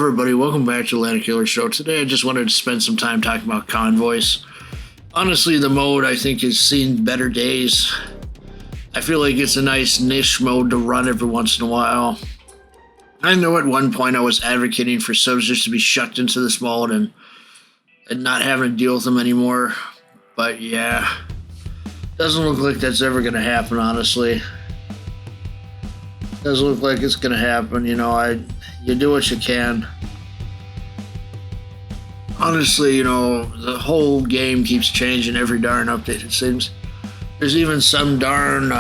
everybody, welcome back to the Landedkiller show. Today I just wanted to spend some time talking about Convoys. Honestly, the mode I think has seen better days. I feel like it's a nice niche mode to run every once in a while. I know at one point I was advocating for subs just to be shucked into this mode and not having to deal with them anymore. But yeah, doesn't look like that's ever going to happen, honestly. Doesn't look like it's going to happen, you know. You do what you can. Honestly, you know, the whole game keeps changing every darn update, it seems. There's even some darn,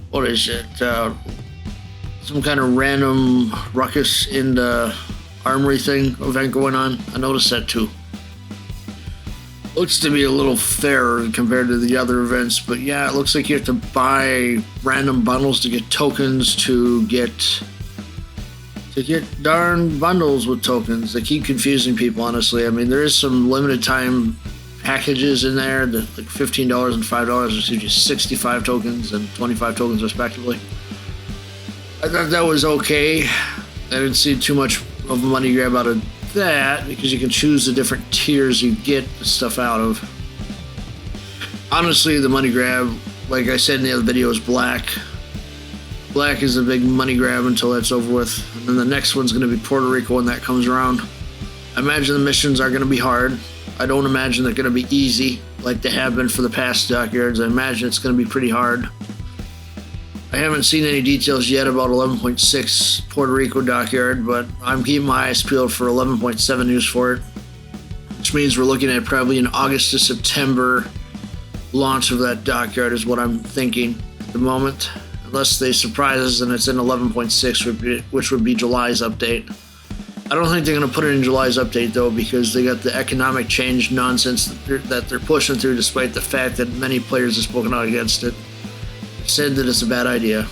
what is it, some kind of random ruckus in the armory thing event going on. I noticed that too. Looks to be a little fairer compared to the other events, but yeah, it looks like you have to buy random bundles to get tokens to get darn bundles with tokens. They keep confusing people, honestly. I mean, there is some limited time packages in there, like $15 and $5, which gives you 65 tokens and 25 tokens respectively. I thought that was okay. I didn't see too much of a money grab out of that because you can choose the different tiers you get the stuff out of. Honestly, the money grab, like I said in the other video, is black. Black is the big money grab until that's over with. And then the next one's going to be Puerto Rico when that comes around. I imagine the missions are going to be hard. I don't imagine they're going to be easy like they have been for the past dockyards. I imagine it's going to be pretty hard. I haven't seen any details yet about 11.6 Puerto Rico dockyard, but I'm keeping my eyes peeled for 11.7 news for it, which means we're looking at probably an August to September launch of that dockyard is what I'm thinking at the moment, unless they surprise us and it's in 11.6, which would be July's update. I don't think they're going to put it in July's update though, because they got the economic change nonsense that they're pushing through, despite the fact that many players have spoken out against it. Said that it's a bad idea.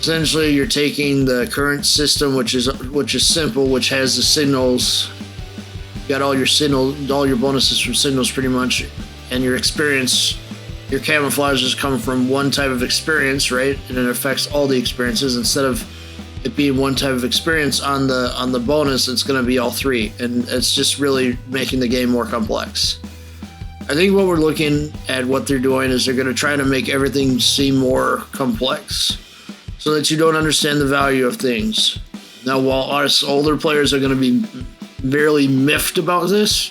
Essentially, you're taking the current system, which is simple, which has the signals. You got all your bonuses from signals pretty much, and your experience, your camouflages come from one type of experience, right? And it affects all the experiences. Instead of it being one type of experience on the bonus, it's going to be all three, and it's just really making the game more complex. I think what we're looking at, what they're doing, is they're going to try to make everything seem more complex so that you don't understand the value of things. Now, while us older players are going to be barely miffed about this,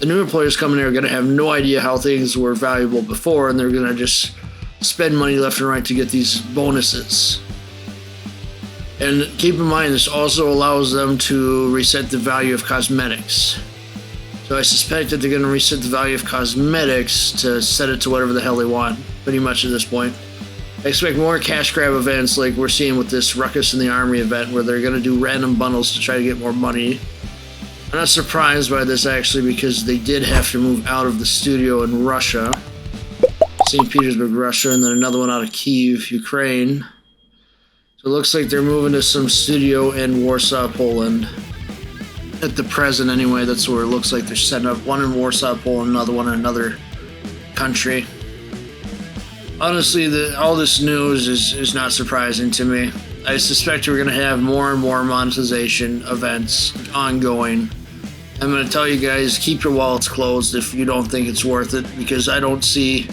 the newer players coming in are going to have no idea how things were valuable before, and they're going to just spend money left and right to get these bonuses. And keep in mind, this also allows them to reset the value of cosmetics. So I suspect that they're going to reset the value of cosmetics to set it to whatever the hell they want, pretty much at this point. I expect more cash grab events like we're seeing with this Ruckus in the Army event, where they're going to do random bundles to try to get more money. I'm not surprised by this, actually, because they did have to move out of the studio in Russia. St. Petersburg, Russia, and then another one out of Kyiv, Ukraine. So it looks like they're moving to some studio in Warsaw, Poland. At the present, anyway, that's where it looks like they're setting up. One in Warsaw, Poland, another one in another country. Honestly, all this news is not surprising to me. I suspect we're going to have more and more monetization events ongoing. I'm going to tell you guys, keep your wallets closed if you don't think it's worth it, because I don't think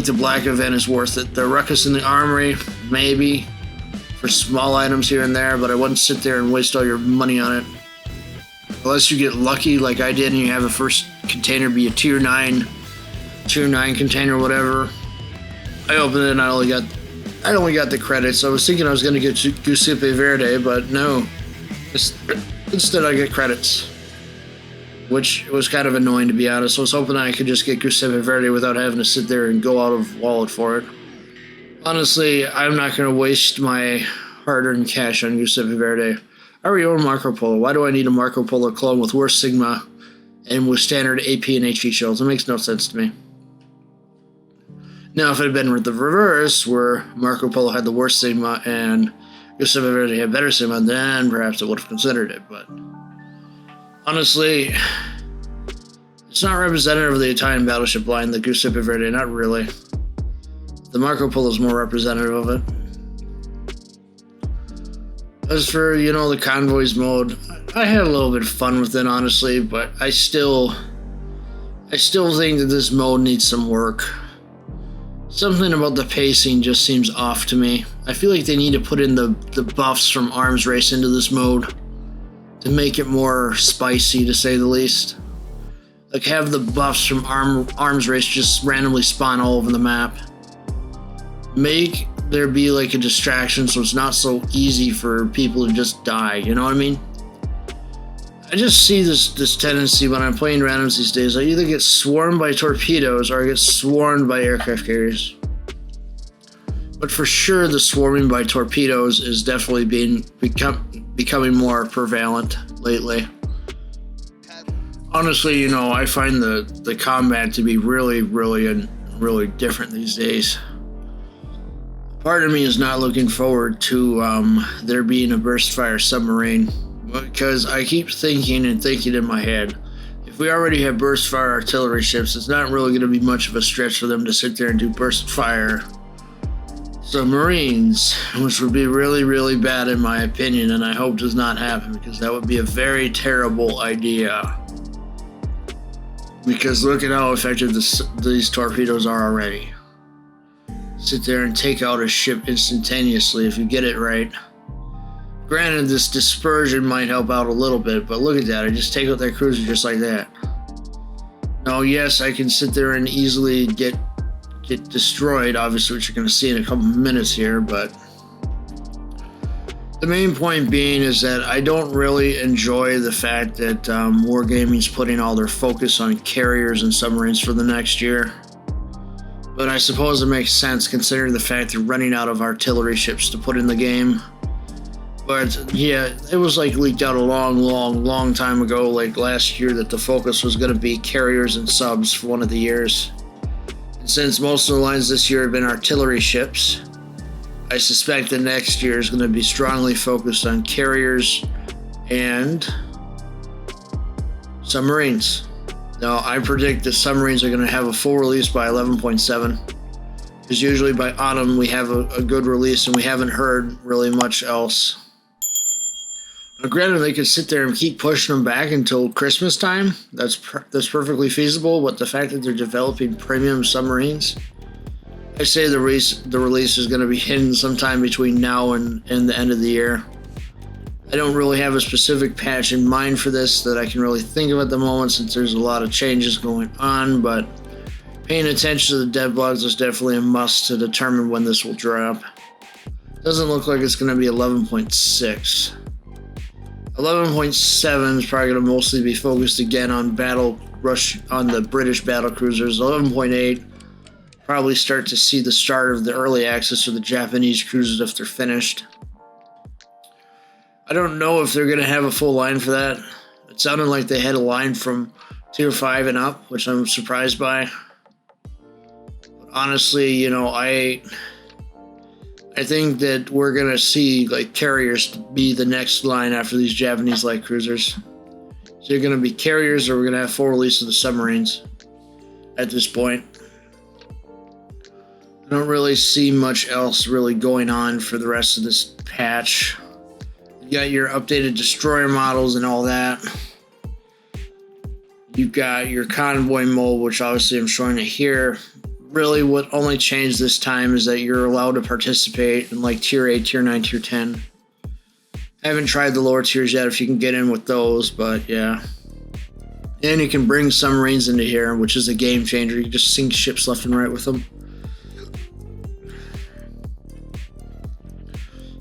the black event is worth it. The Ruckus in the Armory, maybe, for small items here and there, but I wouldn't sit there and waste all your money on it. Unless you get lucky like I did and you have a first container be a tier 9 container or whatever. I opened it and I only got the credits. I was thinking I was going to get Giuseppe Verde, but no. Instead I get credits, which was kind of annoying, to be honest. I was hoping I could just get Giuseppe Verde without having to sit there and go out of wallet for it. Honestly, I'm not going to waste my hard-earned cash on Giuseppe Verde. I already own Marco Polo. Why do I need a Marco Polo clone with worse Sigma and with standard AP and HE shields? It makes no sense to me. Now, if it had been the reverse, where Marco Polo had the worst Sigma and Giuseppe Verde had better Sigma, then perhaps I would have considered it. But honestly, it's not representative of the Italian battleship line, the Giuseppe Verde, not really. The Marco Polo is more representative of it. As for, the Convoys mode, I had a little bit of fun with it, honestly, but I still think that this mode needs some work. Something about the pacing just seems off to me. I feel like they need to put in the buffs from Arms Race into this mode to make it more spicy, to say the least. Like, have the buffs from Arms Race just randomly spawn all over the map. Make there be like a distraction so it's not so easy for people to just die, you know what I mean? I just see this tendency when I'm playing randoms these days. I either get swarmed by torpedoes or I get swarmed by aircraft carriers. But for sure, the swarming by torpedoes is definitely becoming more prevalent lately. Honestly, I find the combat to be really different these days. Part of me is not looking forward to there being a burst fire submarine, because I keep thinking in my head, if we already have burst fire artillery ships, it's not really going to be much of a stretch for them to sit there and do burst fire submarines, which would be really bad in my opinion, and I hope does not happen, because that would be a very terrible idea. Because look at how effective these torpedoes are already. Sit there and take out a ship instantaneously if you get it right. Granted, this dispersion might help out a little bit, but look at that. I just take out that cruiser just like that. Now, yes, I can sit there and easily get destroyed, obviously, which you're going to see in a couple minutes here, but the main point being is that I don't really enjoy the fact that Wargaming's putting all their focus on carriers and submarines for the next year. But I suppose it makes sense considering the fact they're running out of artillery ships to put in the game. But yeah, it was like leaked out a long time ago, like last year, that the focus was going to be carriers and subs for one of the years. And since most of the lines this year have been artillery ships, I suspect the next year is going to be strongly focused on carriers and submarines. Now, I predict that submarines are going to have a full release by 11.7, because usually by autumn we have a good release and we haven't heard really much else. Now, granted, they could sit there and keep pushing them back until Christmas time. That's perfectly feasible, but the fact that they're developing premium submarines, I say the release is going to be hidden sometime between now and the end of the year. I don't really have a specific patch in mind for this that I can really think of at the moment, since there's a lot of changes going on, but paying attention to the dev blogs is definitely a must to determine when this will drop. Doesn't look like it's going to be 11.6. 11.7 is probably going to mostly be focused again on on the British battle cruisers. 11.8 probably start to see the start of the early access for the Japanese cruisers if they're finished. I don't know if they're going to have a full line for that. It sounded like they had a line from Tier 5 and up, which I'm surprised by. But honestly, I think that we're going to see like carriers be the next line after these Japanese light cruisers. So you're going to be carriers, or we're going to have full release of the submarines at this point. I don't really see much else really going on for the rest of this patch. You got your updated destroyer models and all that. You've got your convoy mode, which obviously I'm showing it here. Really, what only changed this time is that you're allowed to participate in like Tier 8, Tier 9, Tier 10. I haven't tried the lower tiers yet if you can get in with those, but yeah. And you can bring submarines into here, which is a game changer. You just sink ships left and right with them.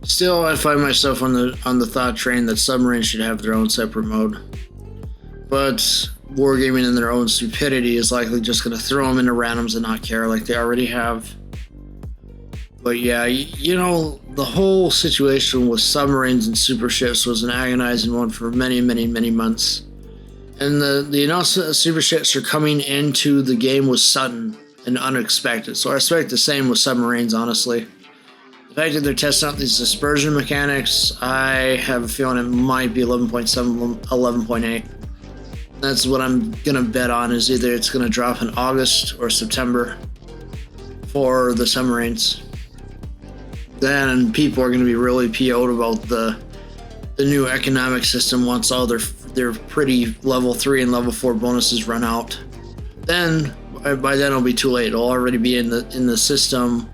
Still, I find myself on the thought train that submarines should have their own separate mode. But Wargaming in their own stupidity is likely just going to throw them into randoms and not care like they already have. But yeah, the whole situation with submarines and super ships was an agonizing one for many months. And the announcement that super ships are coming into the game was sudden and unexpected. So I expect the same with submarines, honestly. The fact that they're testing out these dispersion mechanics, I have a feeling it might be 11.7, 11.8. That's what I'm going to bet on, is either it's going to drop in August or September for the submarines. Then people are going to be really PO'd about the the new economic system once all their pretty level 3 and level 4 bonuses run out. Then by then it'll be too late. It'll already be in the system.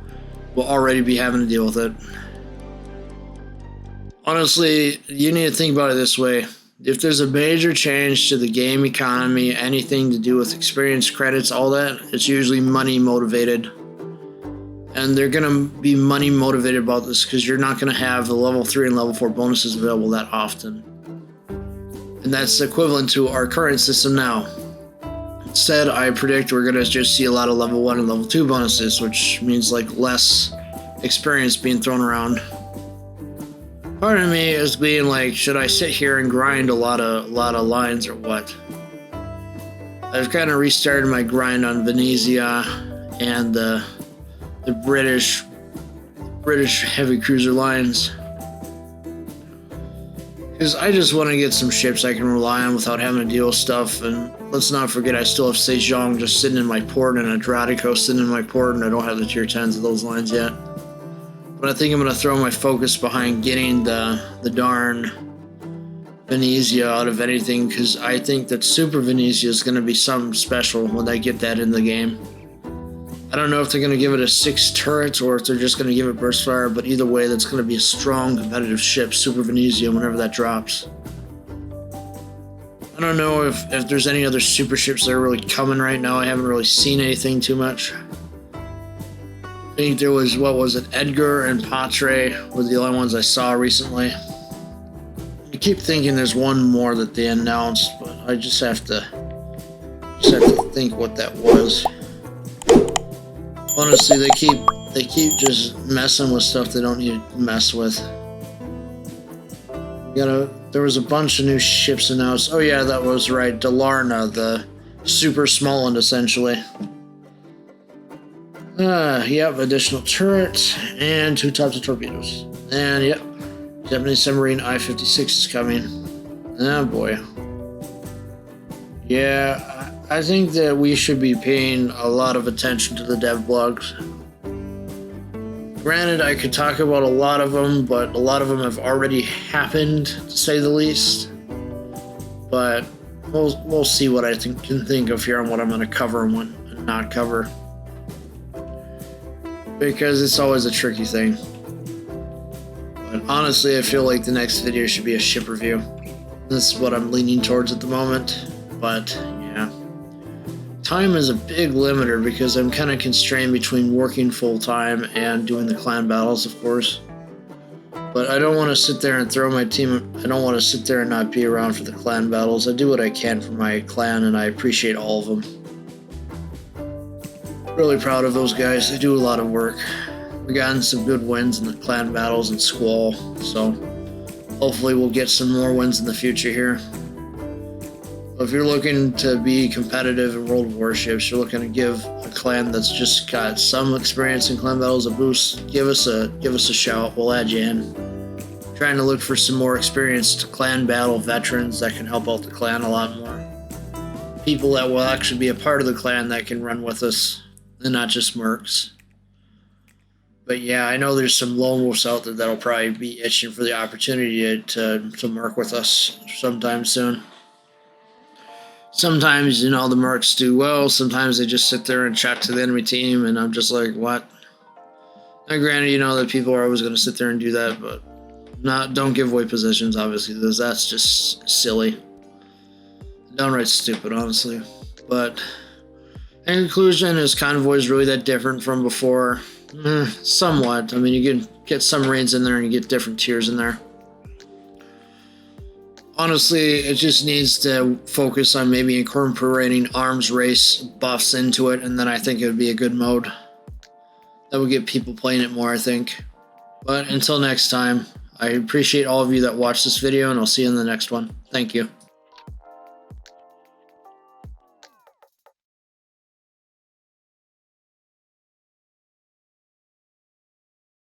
We'll already be having to deal with it. Honestly, you need to think about it this way. If there's a major change to the game economy, anything to do with experience credits, all that, it's usually money motivated. And they're going to be money motivated about this because you're not going to have the level 3 and level 4 bonuses available that often. And that's equivalent to our current system now. Instead, I predict we're going to just see a lot of level 1 and level 2 bonuses, which means like less experience being thrown around. Part of me is being like, should I sit here and grind a lot of lines or what? I've kind of restarted my grind on Venezia and the British heavy cruiser lines, because I just want to get some ships I can rely on without having to deal with stuff. And let's not forget, I still have Sejong just sitting in my port and Adratico sitting in my port, and I don't have the tier 10s of those lines yet. But I think I'm going to throw my focus behind getting the darn Venezia out of anything, because I think that Super Venezia is going to be something special when they get that in the game. I don't know if they're going to give it a 6 turret or if they're just going to give it burst fire, but either way, that's going to be a strong competitive ship, Super Venezia, whenever that drops. I don't know if there's any other super ships that are really coming right now. I haven't really seen anything too much. I think there was, what was it, Edgar and Patre were the only ones I saw recently. I keep thinking there's one more that they announced, but I just have to think what that was. Honestly, they keep just messing with stuff they don't need to mess with. There was a bunch of new ships announced. Oh yeah, that was right, Dalarna, the super small one essentially. Yep, additional turret and 2 types of torpedoes. And yep, Japanese submarine I-56 is coming. Oh boy. Yeah, I think that we should be paying a lot of attention to the dev blogs. Granted, I could talk about a lot of them, but a lot of them have already happened, to say the least. But we'll see what I can think of here on what I'm going to cover and what not cover. Because it's always a tricky thing. But honestly, I feel like the next video should be a ship review. This is what I'm leaning towards at the moment. But yeah, time is a big limiter because I'm kind of constrained between working full-time and doing the clan battles, of course. But I don't want to sit there and throw my team. I don't want to sit there and not be around for the clan battles. I do what I can for my clan, and I appreciate all of them. Really proud of those guys. They do a lot of work. We've gotten some good wins in the clan battles and Squall, so hopefully we'll get some more wins in the future here. If you're looking to be competitive in World Warships, you're looking to give a clan that's just got some experience in clan battles a boost, give us a shout. We'll add you in. Trying to look for some more experienced clan battle veterans that can help out the clan a lot more. People that will actually be a part of the clan that can run with us and not just mercs. But yeah, I know there's some lone wolves out there that'll probably be itching for the opportunity to merc with us sometime soon. Sometimes, you know, the mercs do well. Sometimes they just sit there and chat to the enemy team, and I'm just like, what? Now, granted, you know that people are always going to sit there and do that, but don't give away positions, obviously, because that's just silly. Downright stupid, honestly. But in conclusion, is Convoys really that different from before? Somewhat. I mean, you can get submarines in there and you get different tiers in there. Honestly, it just needs to focus on maybe incorporating arms race buffs into it, and then I think it would be a good mode. That would get people playing it more, I think. But until next time, I appreciate all of you that watched this video, and I'll see you in the next one. Thank you.